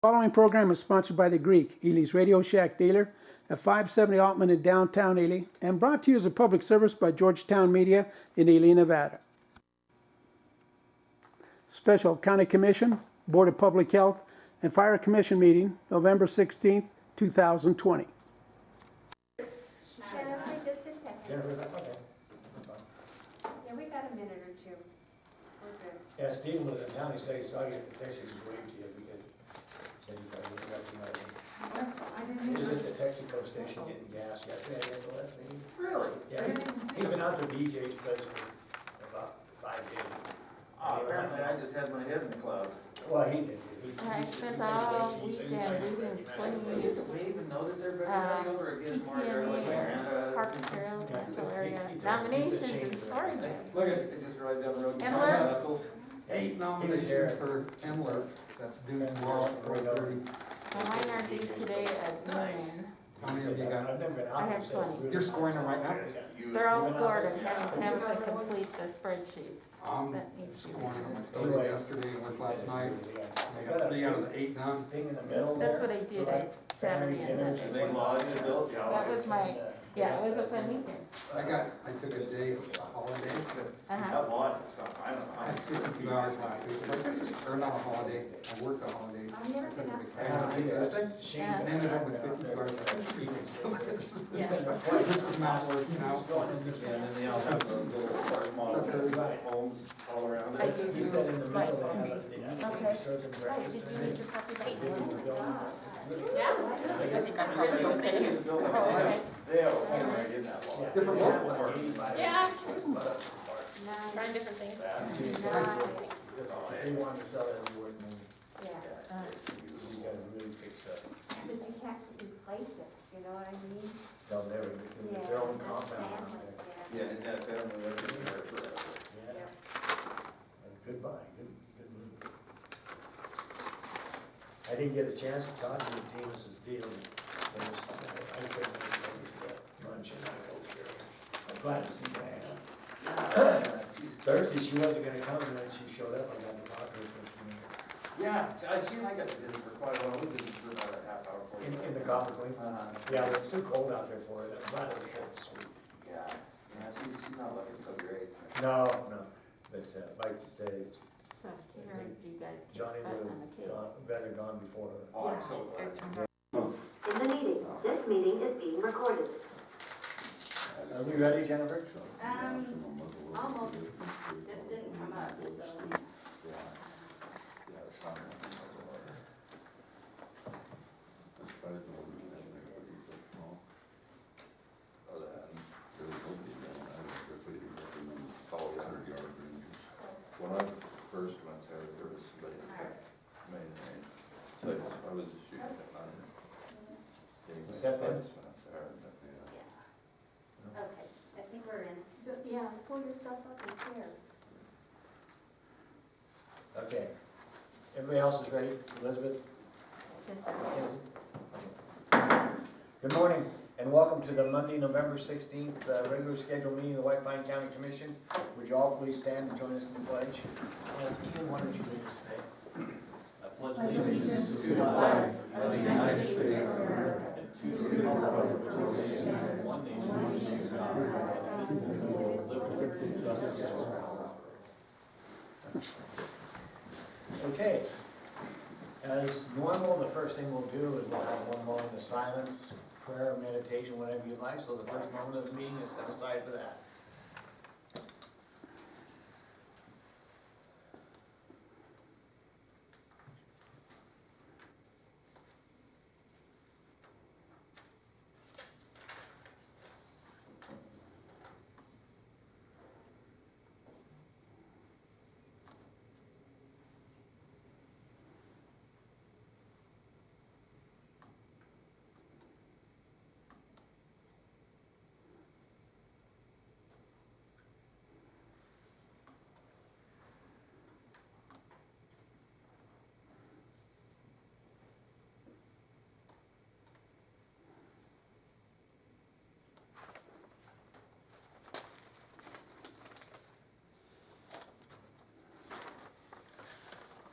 Following program is sponsored by The Greek, Ely's Radio Shack dealer at 570 Altman in downtown Ely, and brought to you as a public service by Georgetown Media in Ely, Nevada. Special County Commission, Board of Public Health, and Fire Commission meeting, November 16th, 2020. Just a second. Jennifer, okay. Yeah, we got a minute or two. We're good. Yeah, Stephen was in town, he said he saw you at the Texas waiting to you because he said he probably didn't recognize you. I didn't He was even. at the Texaco station getting gas yesterday, I guess the last meeting. Really? Yeah, he's been out to BJ's place for about 5 days. Oh, apparently I just had my head in the clouds. Well, he did. I spent all weekend reading Pliny, Do we even notice everybody running over again? More like PTNA, Miranda? Parks, Trails, Central Area, nominations and scoring. Look at, it just right down the road. Emler? Knuckles. Hey, Eight he was nominations here. for Emler, that's due tomorrow at 4:30. Mine are due today at noon. How many have you got? I've never been out I there have since we 20. were- You're scoring them right now? They're all scored, I'm having Tabitha complete the spreadsheets. I'm That needs to be scoring them, I done. started yesterday, went last night, I got 3 out of the 8 done. Thing in the middle there. That's what I did at Saturday and The Sunday. big lodge they built, yeah. That was my, yeah, it was a fun weekend. I took a day holiday, Uh-huh. That lodge is something, I don't know. I had 52 hours last week, or not a holiday, I worked a holiday. I I've never took been a up vacation there. on Thursday, Yeah. and ended up with 52 hours last week. Yeah. This is not working out. Yeah, and then they all have those little apartment model homes all around I it. gave He you, said in the right, middle they have a, Okay. servant Right, breakfast. did you need your puppy bite? Yeah. I think I'm busy with They it. built it. Oh, okay. They have a home right in that lodge. Different They have look. like 85. Yeah. Nice. Trying different things. They wanted to sell it as a word name. Yeah. He's got to really fix that. Because you have to replace it, you know what I mean? They'll never, it's their own compound out there. Yeah, and that family lived in there forever. Yeah. Good buy, good move. I didn't get a chance to talk to the Venus's deal. I couldn't make lunch and I go, sure. I'm glad to see Diana. Thursday, she wasn't gonna come, and then she showed up, I got to talk to her for a few minutes. Yeah, she and I got to visit for quite a while, we visited for about a half hour. In the Copper Queen? Yeah, it's too cold out there for her, I'm glad it was short and sweet. Yeah, she's not looking so great. No, but like you say, it's So Karen, do you guys get Johnny back would on the cake? have better gone before her. Oh, I'm so glad. In the meeting, this meeting is being recorded. Are we ready, Jennifer? Almost. This didn't come up, so. When I first went there was late May, so I was shooting at 9. Was that then? Okay, I think we're in. Yeah, pull yourself up and chair. Okay. Everybody else is ready? Elizabeth? Yes, sir. Mackenzie? Good morning, and welcome to the Monday, November 16th, regular scheduled meeting of the White Pine County Commission. Would you all please stand and join us in the pledge? Ian, why don't you lead us today? I pledge allegiance to the flag of the United States of America, to the republic for which it stands, one nation, under God, indivisible, with liberty and justice for all. Okay. As normal, the first thing we'll do is we'll have one moment of silence, prayer, meditation, whatever you'd like. So the first moment of the meeting is set aside for that.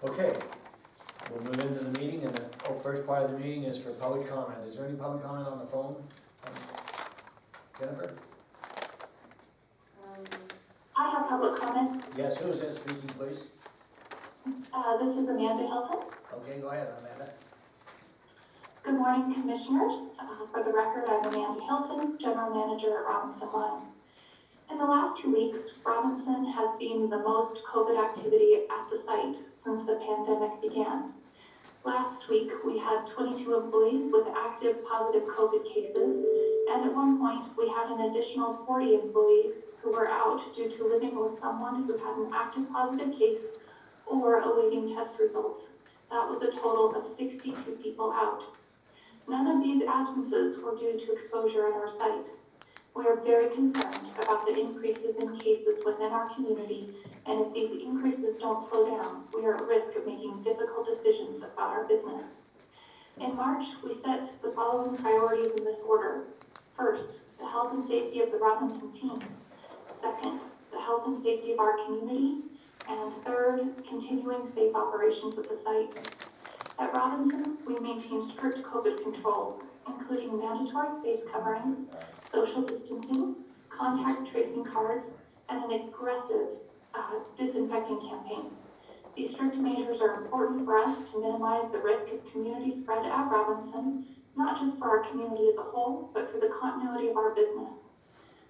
Okay, we'll move into the meeting, and the part of the meeting is for public comment. Is there any public comment on the phone? Jennifer? I have public comment. Yes, who is that speaking, please? This is Amanda Hilton. Okay, go ahead, Amanda. Good morning, Commissioners. For the record, I'm Amanda Hilton, General Manager at Robinson Mine. In the last 2 weeks, Robinson has seen the most COVID activity at the site since the pandemic began. Last week, we had 22 employees with active positive COVID cases, and at one point, we had an additional 40 employees who were out due to living with someone who had an active positive case or awaiting test results. That was a total of 62 people out. None of these absences were due to exposure at our site. We are very concerned about the increases in cases within our community, and if these increases don't slow down, we are at risk of making difficult decisions about our business. In March, we set the following priorities in this order. First, the health and safety of the Robinson team. Second, the health and safety of our community. And third, continuing safe operations at the site. At Robinson, we maintain strict COVID controls, including mandatory face coverings, social distancing, contact tracing cards, and an aggressive disinfecting campaign. These strict measures are important for us to minimize the risk of community spread at Robinson, not just for our community as a whole, but for the continuity of our business.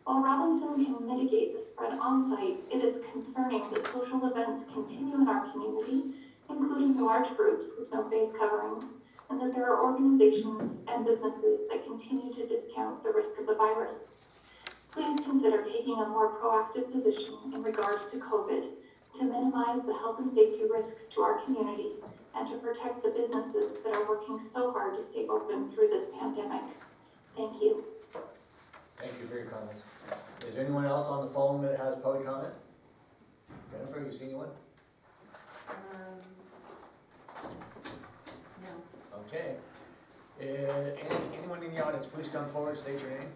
While Robinson can mitigate the spread on-site, it is concerning that social events continue in our community, including large groups with no face coverings, and that there are organizations and businesses that continue to discount the risk of the virus. Please consider taking a more proactive position in regards to COVID to minimize the health and safety risks to our community and to protect the businesses that are working so hard to stay open through this pandemic. Thank you. Thank you for your comments. Is there anyone else on the phone that has public comment? Jennifer, you see anyone? No. Okay. Anyone in the audience, please come forward, state your name.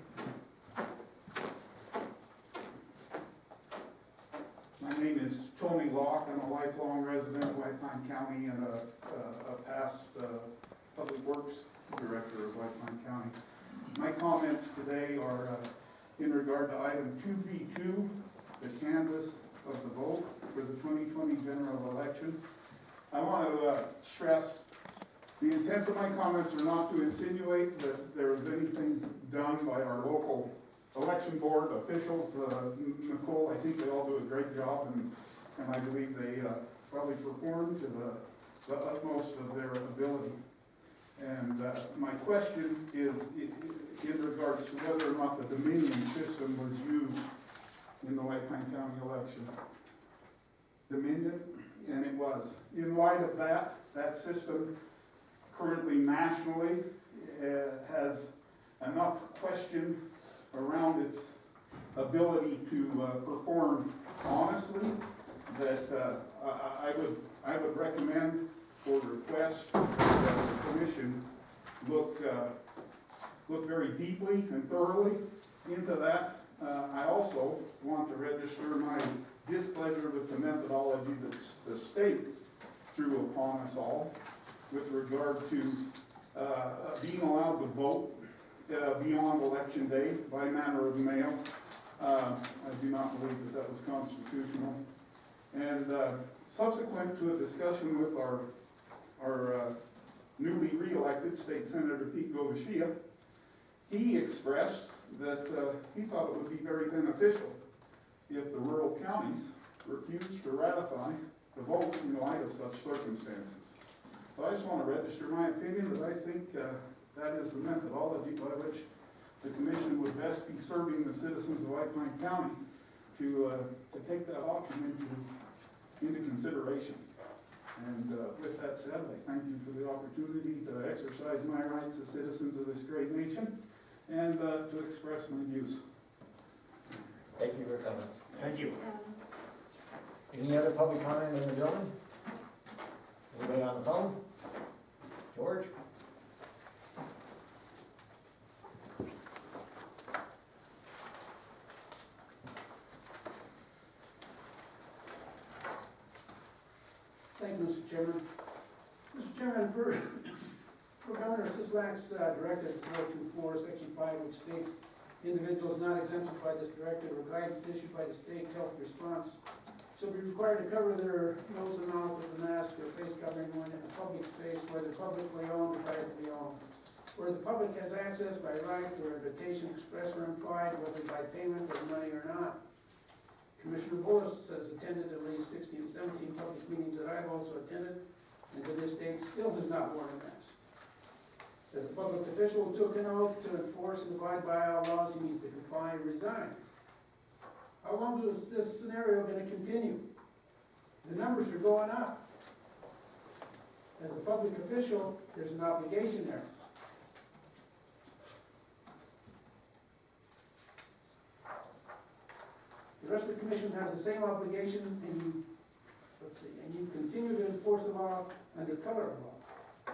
My name is Tony Locke. I'm a lifelong resident of White Pine County and a past Public Works Director of White Pine County. My comments today are in regard to item 2B2, the canvass of the vote for the 2020 general election. I want to stress the intent of my comments are not to insinuate that there is anything done by our local election board officials. Nicole, I think they all do a great job, and I believe they probably perform to the utmost of their ability. And my question is in regards to whether or not the Dominion system was used in the White Pine County election. Dominion, and it was. In light of that system currently nationally has enough question around its ability to perform honestly that I would recommend or request that the commission look very deeply and thoroughly into that. I also want to register my displeasure with the methodology that the state threw upon us all with regard to being allowed to vote beyond election day by manner of mail. I do not believe that was constitutional. And subsequent to a discussion with our newly re-elected State Senator Pete Govashia, he expressed that he thought it would be very beneficial if the rural counties refused to ratify the vote in light of such circumstances. So I just want to register my opinion that I think that is the methodology by which the commission would best be serving the citizens of White Pine County to take that option into consideration. And with that said, I thank you for the opportunity to exercise my rights as citizens of this great nation and to express my views. Thank you for coming. Thank you. Any other public comment in the building? Anybody on the phone? George? Thank you, Mr. Chairman. Mr. Chairman, for Sislak's Directive 424, Section 5, which states individuals not exempted by this directive or guidance issued by the state health response shall be required to cover their nose and mouth with a mask or face covering when in a public space, whether publicly owned or privately owned, where the public has access by right or invitation express or implied, whether by payment or money or not. Commissioner Boris has attended at least 16 to 17 public meetings that I've also attended, and to this date still does not wear a mask. As a public official who took an oath to enforce and abide by all laws, he needs to comply and resign. How long is this scenario going to continue? The numbers are going up. As a public official, there's an obligation there. The rest of the commission has the same obligation, and you continue to enforce the law under color of law.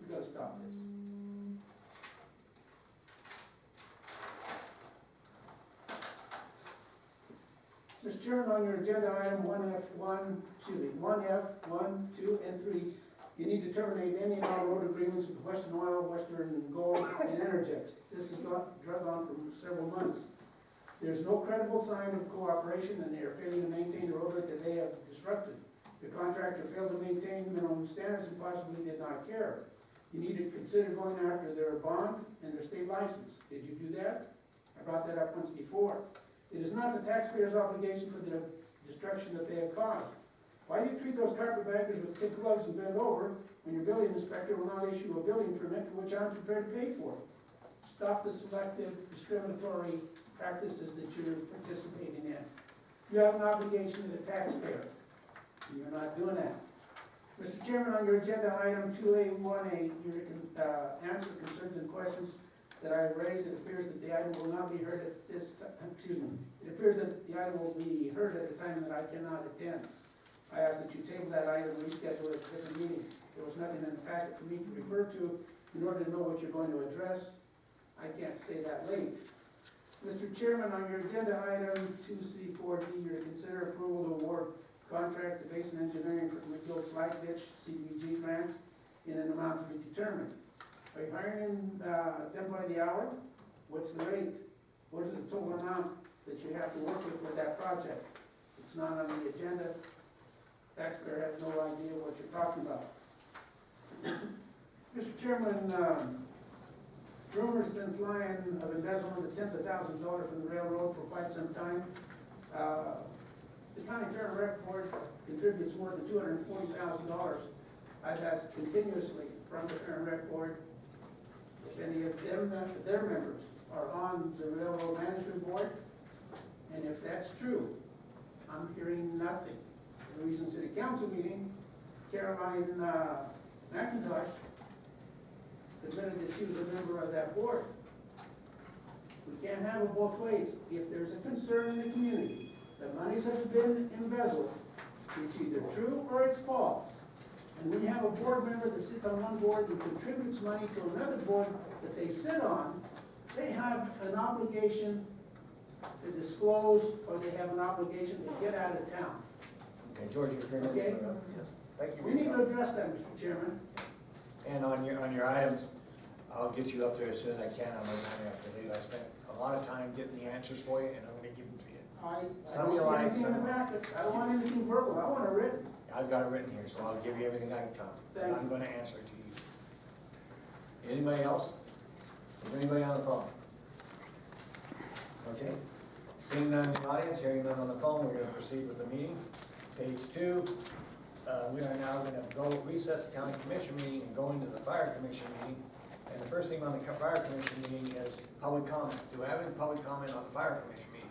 We gotta stop this. Mr. Chairman, on your agenda item 1F, 1, 2, and 3, you need to terminate any and all road agreements with Western Oil, Western Gold, and Energex. This has drug on for several months. There's no credible sign of cooperation, and they are failing to maintain the roadway that they have disrupted. The contractor failed to maintain minimum standards and possibly did not care. You need to consider going after their bond and their state license. Did you do that? I brought that up once before. It is not the taxpayer's obligation for the destruction that they have caused. Why do you treat those carpetbaggers with kid gloves and bend over when your building inspector will not issue a building permit for which I'm prepared to pay for? Stop the selective discriminatory practices that you're participating in. You have an obligation to the taxpayer. You're not doing that. Mr. Chairman, on your agenda item 2A1A, your answer concerns and questions that I have raised, it appears that the item will not be heard at this time. It appears that the item will be heard at the time that I cannot attend. I ask that you table that item and reschedule it at a different meeting. There was nothing in the packet for me to refer to in order to know what you're going to address. I can't stay that late. Mr. Chairman, on your agenda item 2C4D, you consider approval to award contract to Basin Engineering for the McGill Slide Ditch CDBG grant in an amount to be determined. Are you hiring them by the hour? What's the rate? What is the total amount that you have to work with that project? It's not on the agenda. Taxpayer has no idea what you're talking about. Mr. Chairman, rumors been flying of embezzlement of tens of thousands of dollars from the railroad for quite some time. The County Fair and Rec Board contributes more than $240,000. I've asked continuously from the Fair and Rec Board if any of their members are on the Railroad Management Board, and if that's true, I'm hearing nothing. In the recent City Council meeting, Caroline McIntosh admitted that she was a member of that board. We can't have it both ways. If there's a concern in the community that monies have been embezzled, it's either true or it's false. And when you have a board member that sits on one board and contributes money to another board that they sit on, they have an obligation to disclose, or they have an obligation to get out of town. Okay, George, you're fair. Okay. Yes. Thank you. We need to address that, Mr. Chairman. And on your items, I'll get you up there as soon as I can. I'm going to have to leave. I spent a lot of time getting the answers for you, and I'm going to give them to you. I Some don't you see like, anything in the some- packet. I don't want anything verbal. I want it written. I've got it written here, so I'll give you everything I can come. Thank And I'm you. going to answer it to you. Anybody else? Is there anybody on the phone? Okay. Seeing none in the audience, hearing none on the phone, we're going to proceed with the meeting. Page 2. We are now going to go recess the county commission meeting and go into the fire commission meeting. And the first thing on the fire commission meeting is public comment. Do I have any public comment on the fire commission meeting?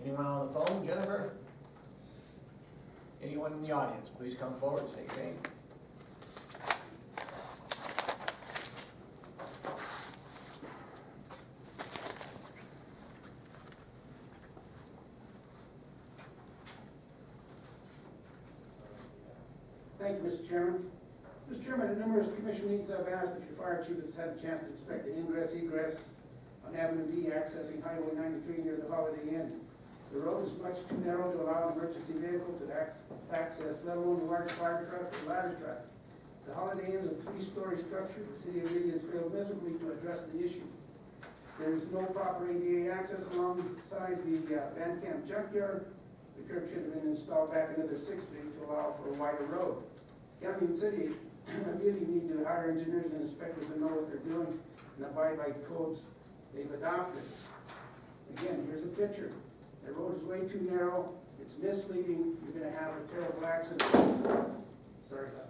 Anyone on the phone? Jennifer? Anyone in the audience, please come forward and say your name. Thank you, Mr. Chairman. Mr. Chairman, at numerous commission meetings, I've asked if your fire chief has had a chance to inspect the ingress egress on Avenue D accessing Highway 93 near the Holiday Inn. The road is much too narrow to allow an emergency vehicle to access, let alone a large fire truck or ladder truck. The Holiday Inn is a three-story structure. The city of Ely has failed miserably to address the issue. There is no proper ADA access alongside the Van Camp junkyard. The curb should have been installed back another 6 feet to allow for a wider road. County and city really need to hire engineers and inspectors to know what they're doing and abide by codes they've adopted. Again, here's a picture. The road is way too narrow. It's misleading. You're gonna have a terrible accident. Sorry about that.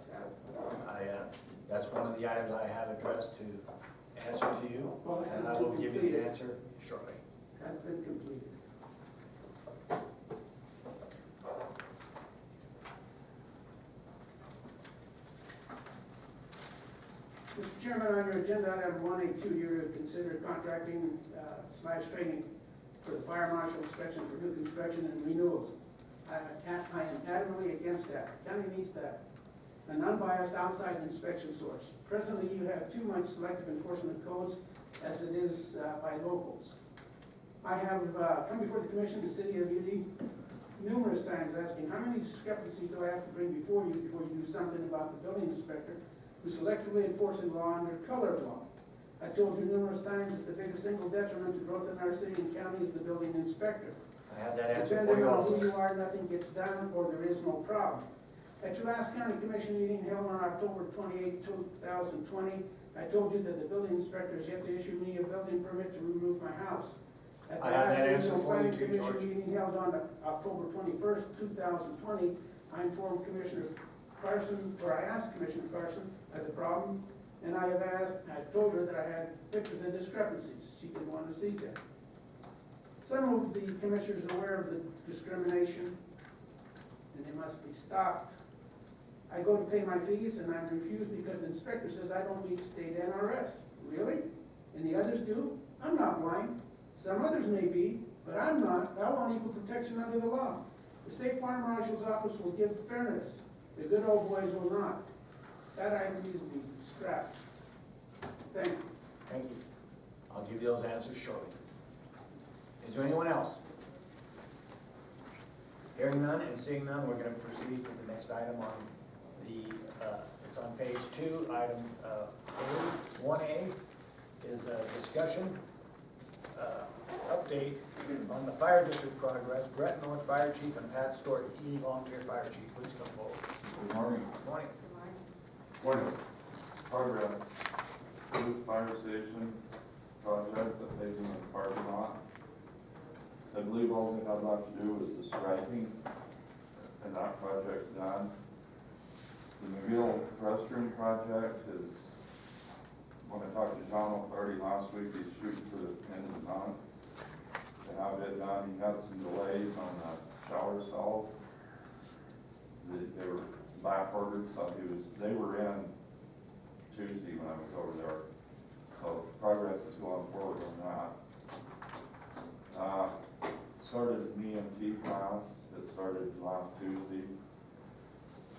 That's one of the items I have addressed to answer to you, Well, it and has I will been give you the completed. answer shortly. Has been completed. Mr. Chairman, on your agenda item 1A2, you're to consider contracting / training for the fire marshal inspection for new construction and renewals. I am adamantly against that. County needs that. An unbiased outside inspection source. Presently, you have too much selective enforcement codes as it is by locals. I have come before the commission, the city of Ely, numerous times asking, how many discrepancies do I have to bring before you do something about the building inspector who's selectively enforcing law under color of law? I told you numerous times that the biggest single detriment to growth in our city and county is the building inspector. I have that answer for Depending you on also. who you are, nothing gets done or there is no problem. At your last county commission meeting held on October 28, 2020, I told you that the building inspector has yet to issue me a building permit to remove my house. At the I have last that answer regional for you planning too, commission George. meeting held on October 21st, 2020, I informed Commissioner Carson, or I asked Commissioner Carson, I had the problem, and I told her that I had fixed the discrepancies. She didn't want to see them. Some of the commissioners are aware of the discrimination, and they must be stopped. I go to pay my fees and I'm refused because the inspector says I don't meet state NRS. Really? And the others do? I'm not blind. Some others may be, but I'm not. I want equal protection under the law. The state farm marshal's office will give fairness. The good old boys will not. That item needs to be scrapped. Thank you. Thank you. I'll give you those answers shortly. Is there anyone else? Hearing none and seeing none, we're going to proceed to the next item on the, it's on page 2, item A. 1A is a discussion, update on the fire district progress. Brett North Fire Chief and Pat Stewart, Ely Volunteer Fire Chief, please come forward. Good morning. Morning. Morning. Progress. Booth Fire Station project, the paving of the parking lot. I believe all they have left to do is the striping, and that project's done. The McGill restroom project is, when I talked to John O'Flaherty last week, he's shooting for the end of the month to have it done. He had some delays on the shower stalls. They were back ordered, so they were in Tuesday when I was over there. So progress is going forward on that. Started an EMT class that started last Tuesday.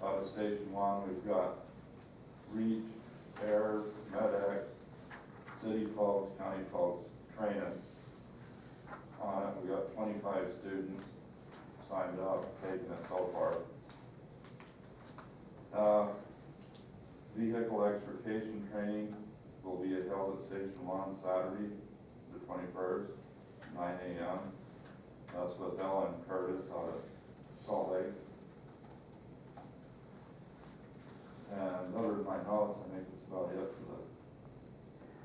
Out of Station 1, we've got REACH, AIR, MedX, city folks, county folks training on it. We got 25 students signed up, taking it so far. Vehicle extrication training will be held at Station 1 Saturday, the 21st, 9 a.m. That's with Ellen Curtis out of Salt Lake. And other than my notes, I think that's about it for the,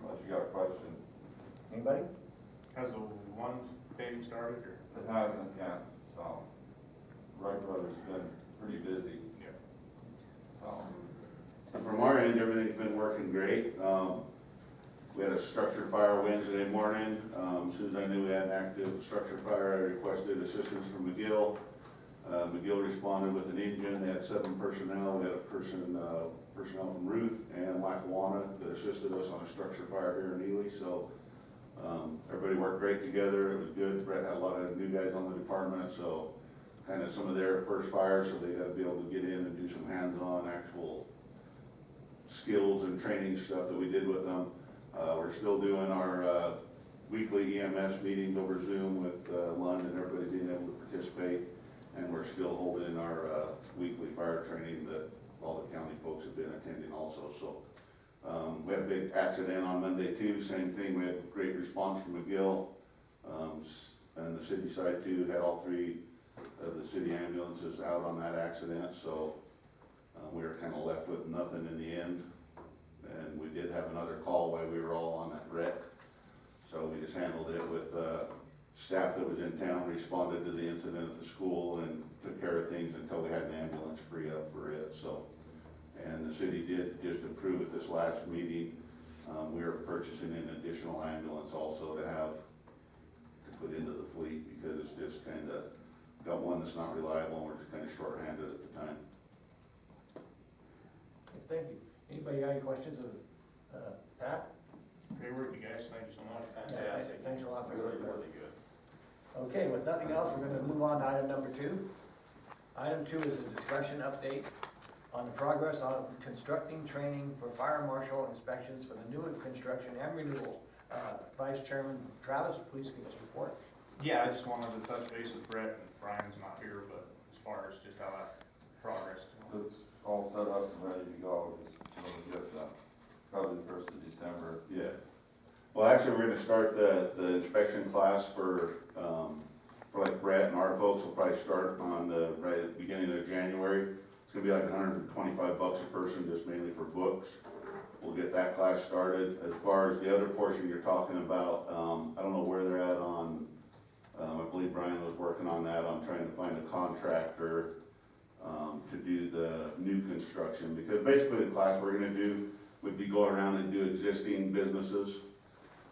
unless you got questions. Anybody? Has the one paving started or? It hasn't yet, so Wright Brothers been pretty busy. Yeah. So, From our end, everything's been working great. We had a structure fire Wednesday morning. As soon as I knew we had an active structure fire, I requested assistance from McGill. McGill responded with an engine. They had 7 personnel. We had a personnel from Ruth and Lackawanna that assisted us on a structure fire here in Ely. So everybody worked great together. It was good. Brett had a lot of new guys on the department, so kind of some of their first fires, so they got to be able to get in and do some hands-on actual skills and training stuff that we did with them. We're still doing our weekly EMS meetings over Zoom with Lund and everybody being able to participate. And we're still holding our weekly fire training that all the county folks have been attending also. Marshall, so. We had a big accident on Monday too, same thing, we had great response from McGill. And the city side too, had all 3 of the city ambulances out on that accident, so we were kind of left with nothing in the end. And we did have another call while we were all on that wreck, so we just handled it with staff that was in town, responded to the incident at the school and took care of things until we had an ambulance free up for it, so. And the city did just approve at this last meeting, we are purchasing an additional ambulance also to have, to put into the fleet, because it's just kind of, got one that's not reliable, and we're just kind of short-handed at the time. Thank you. Anybody got any questions of Pat? Great work, you guys, thank you so much. Fantastic. Thanks a lot for your Really, report. really good. Okay, with nothing else, we're gonna move on to item number 2. Item 2 is a discussion update on the progress on constructing training for fire marshal inspections for the new construction and renewal. Vice Chairman Travis, please give us a report. Yeah, I just wanted to touch base with Brett, and Brian's not here, but as far as just how that progress. It's all set up and ready to go, just when we get probably the 1st of December. Yeah. Well, actually, we're gonna start the inspection class for like Brett and our folks will probably start on right at the beginning of January. It's gonna be like $125 a person, just mainly for books. We'll get that class started. As far as the other portion you're talking about, I don't know where they're at on, I believe Brian was working on that, on trying to find a contractor to do the new construction, because basically the class we're gonna do would be go around and do existing businesses.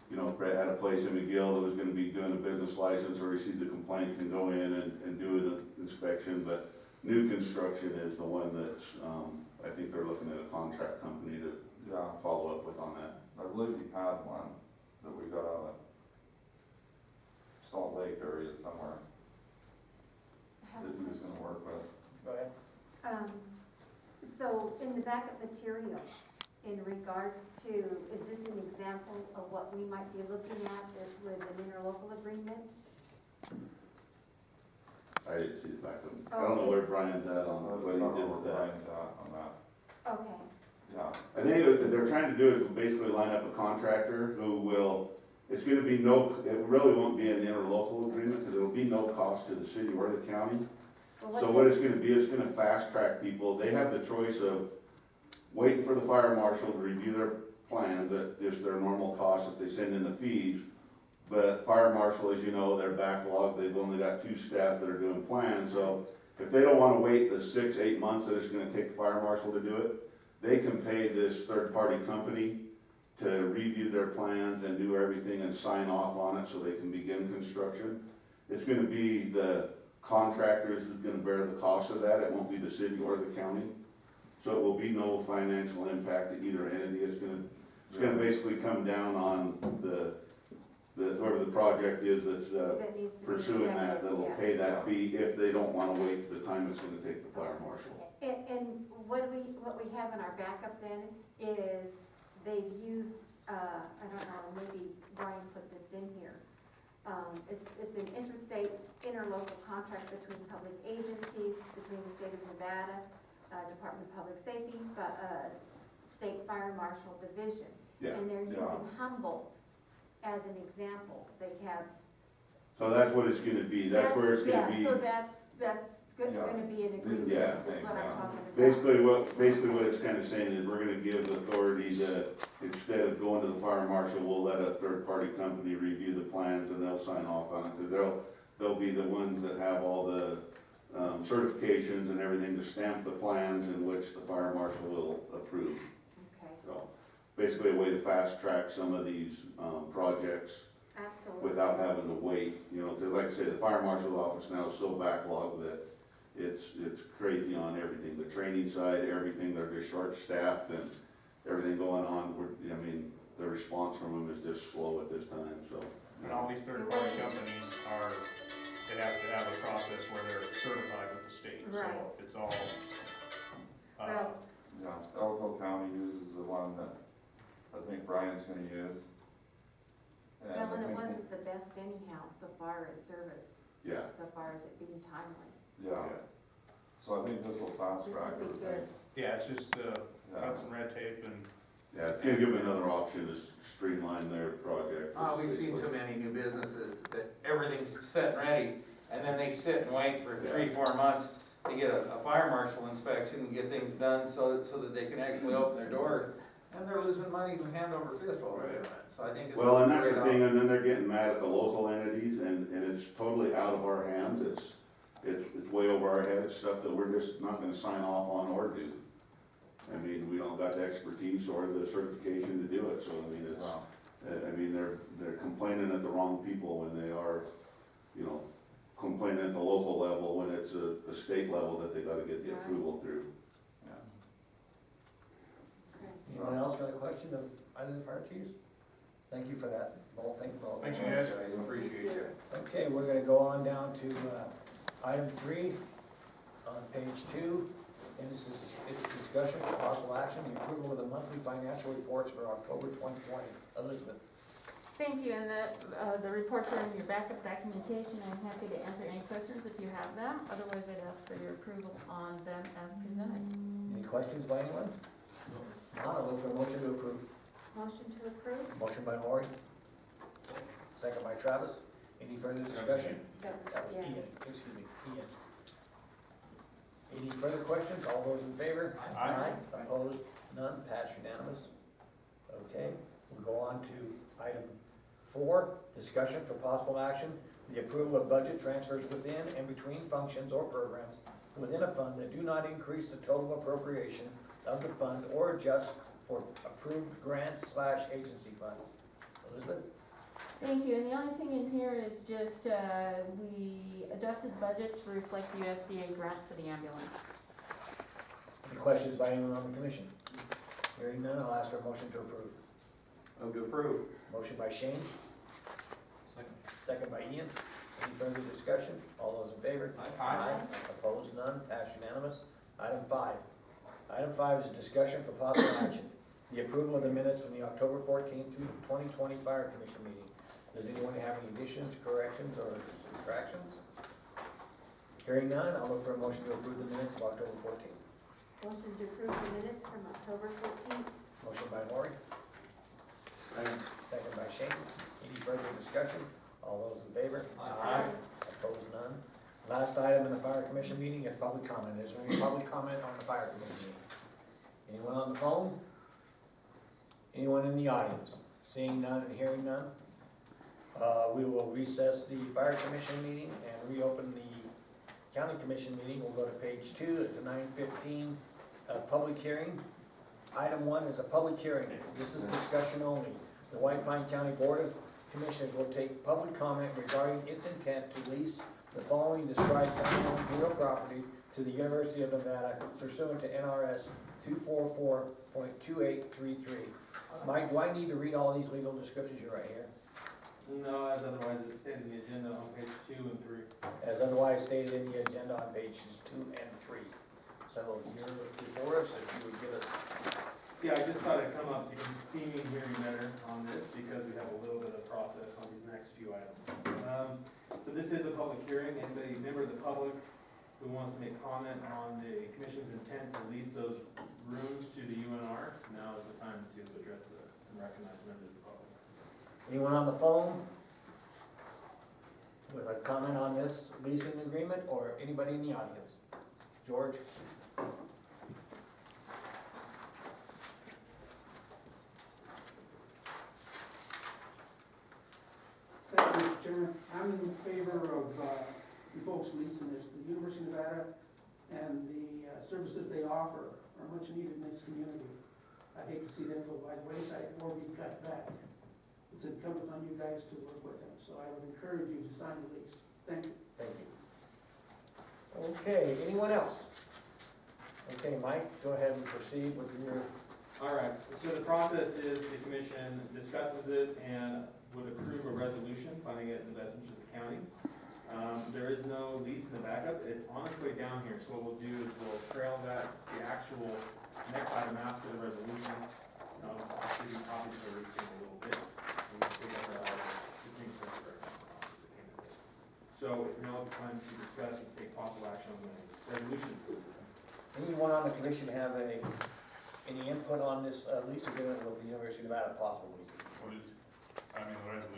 You know, if Brett had a place in McGill that was gonna be doing a business license or received a complaint, can go in and do an inspection, but new construction is the one that's, I think they're looking at a contract company to follow up with on that. I believe we had one that we got out of Salt Lake area somewhere that he was gonna work with. Go ahead. So in the backup material, in regards to, is this an example of what we might be looking at with an interlocal agreement? I didn't see the back of them. I don't know where Brian's at on what he did with that. Brian's at on that, Okay, yeah. I think what they're trying to do is basically line up a contractor who will, it's gonna be it really won't be an interlocal agreement, because it'll be no cost to the city or the county. well, So what it's gonna be, it's gonna fast track people. They have the choice of waiting for the fire marshal to review their plans at just their normal costs that they send in the fees. But fire marshal, as you know, they're backlogged, they've only got 2 staff that are doing plans, so if they don't wanna wait the 6-8 months that it's gonna take the fire marshal to do it, they can pay this third-party company to review their plans and do everything and sign off on it so they can begin construction. It's gonna be the contractors who's gonna bear the cost of that, it won't be the city or the county. So it will be no financial impact to either entity. It's gonna basically come down on whoever the project is that's that needs to be pursuing that, inspected, that'll yeah. pay that fee if they don't wanna wait the time it's gonna take the fire marshal. And what we have in our backup then is they've used, I don't know, maybe Brian put this in here. It's an interstate interlocal contract between public agencies, between the state of Nevada, Department of Public Safety, State Fire Marshal Division. Yeah. And they're using Humboldt as an example. They have. So that's what it's gonna be, that's where it's gonna be. Yeah, so that's gonna be an agreement, Yeah. is what I'm talking about. Basically what it's kinda saying is we're gonna give the authority to, instead of going to the fire marshal, we'll let a third-party company review the plans and they'll sign off on it, cause they'll be the ones that have all the certifications and everything to stamp the plans in which the fire marshal will approve. Okay, So, basically a way to fast track some of these projects absolutely. without having to wait, you know, because like I say, the fire marshal's office now is so backlogged that it's crazy on everything, the training side, everything, they're just short-staffed and everything going on, the response from them is just slow at this time, so. And all these third-party companies they have to have a process where they're certified with the state, so Right. it's all, Well, Yeah, Elko County uses the one that I think Brian's gonna use. well, I and it think- wasn't the best anyhow, so far as service, Yeah. so far as it being timely. Yeah, so I think this will fast This track would be everything. good. yeah, it's just, cut some red tape and Yeah, it's gonna give them another option to streamline their project. We've seen so many new businesses that everything's set and ready, and then they sit and wait for 3, 4 months to get a fire marshal inspection and get things done so that they can actually open their doors. And they're losing money hand over fist while they're doing it, so I think it's. Well, and that's a the great thing, and then they're getting mad at the local entities, and it's totally out of our hands, it's way over our head, it's stuff that we're just not gonna sign off on or do. I mean, we don't got the expertise or the certification to do it, so I mean, it's, Wow. I mean, they're complaining at the wrong people when they are, you know, complaining at the local level when it's a state level that they gotta get the approval through. Anyone else got a question of either of the fire chiefs? Thank you for that, Paul, thank you, Paul. Thank you, guys. Appreciate you. Okay, we're gonna go on down to, item 3 on page 2. And this is, it's discussion for possible action, the approval of the monthly financial reports for October 2020. Elizabeth. Thank you, and the reports are in your backup documentation. I'm happy to answer any questions if you have them. Otherwise, I'd ask for your approval on them as presented. Any questions by anyone? Not, I'll look for a motion to approve. Motion to approve? Motion by Lori. Second by Travis. Any further discussion? That was Yeah. Ian, excuse me, Ian. Any further questions? All those in favor? Aye. Opposed? None? Passed unanimous. Okay, we'll go on to item 4, discussion for possible action, the approval of budget transfers within and between functions or programs within a fund that do not increase the total appropriation of the fund or adjust for approved grants/agency funds. Elizabeth? Thank you, and the only thing in here is just, we adjusted budget to reflect the USDA grant for the ambulance. Any questions by anyone on the commission? Hearing none, I'll ask for a motion to approve. Move to approve. Motion by Shane, Second. second by Ian. Any further discussion? All those in favor? Aye. Opposed, none, passed unanimous. Item 5. Item 5 is a discussion for possible action. The approval of the minutes from the October 14th, 2020 Fire Commission meeting. Does anyone have any additions, corrections, or subtractions? Hearing none, I'll look for a motion to approve the minutes of October 14th. Motion to approve the minutes from October 14th? Motion by Lori, second by Shane. Any further discussion? All those in favor? Aye. Opposed, none. Last item in the fire commission meeting is public comment. Is there any public comment on the fire commission meeting? Anyone on the phone? Anyone in the audience? Seeing none and hearing none, we will recess the fire commission meeting and reopen the county commission meeting. We'll go to page 2, it's a 9:15 public hearing. Item 1 is a public hearing. This is discussion only. The White Pine County Board of Commissioners will take public comment regarding its intent to lease the following described county-owned real property to the University of Nevada pursuant to NRS 244.2833. Mike, do I need to read all these legal descriptions? You're right here. No, as otherwise it's stated in the agenda on page 2 and 3. As otherwise stated in the agenda on pages 2 and 3. So you're before us, if you would give us. Yeah, I just thought I'd come up so you can see me and hear me better on this because we have a little bit of process on these next few items. So this is a public hearing. Anybody, member of the public who wants to make comment on the commission's intent to lease those rooms to the UNR, now is the time to address and recognize members of the public. Anyone on the phone with a comment on this leasing agreement, or anybody in the audience? George? Thank you, Mr. Chairman. I'm in favor of you folks leasing this. The University of Nevada and the services they offer are much needed in this community. I'd hate to see them go by the wayside or be cut back. It's incumbent on you guys to work with them, so I would encourage you to sign the lease. Thank you. Thank you. Okay, anyone else? Okay, Mike, go ahead and proceed with your. All right, so the process is the commission discusses it and would approve a resolution finding it in the best interest of the county. There is no lease in the backup. It's on its way down here, so what we'll do is we'll trail the actual next item after the resolution. I'll give you copies of everything in a little bit. And we'll take up that item, the things that are right now. So now it's time to discuss and take possible action on the resolution. Anyone on the commission have a Any input on this lease agreement with the University of Nevada, possible lease? What is, I mean, the resolution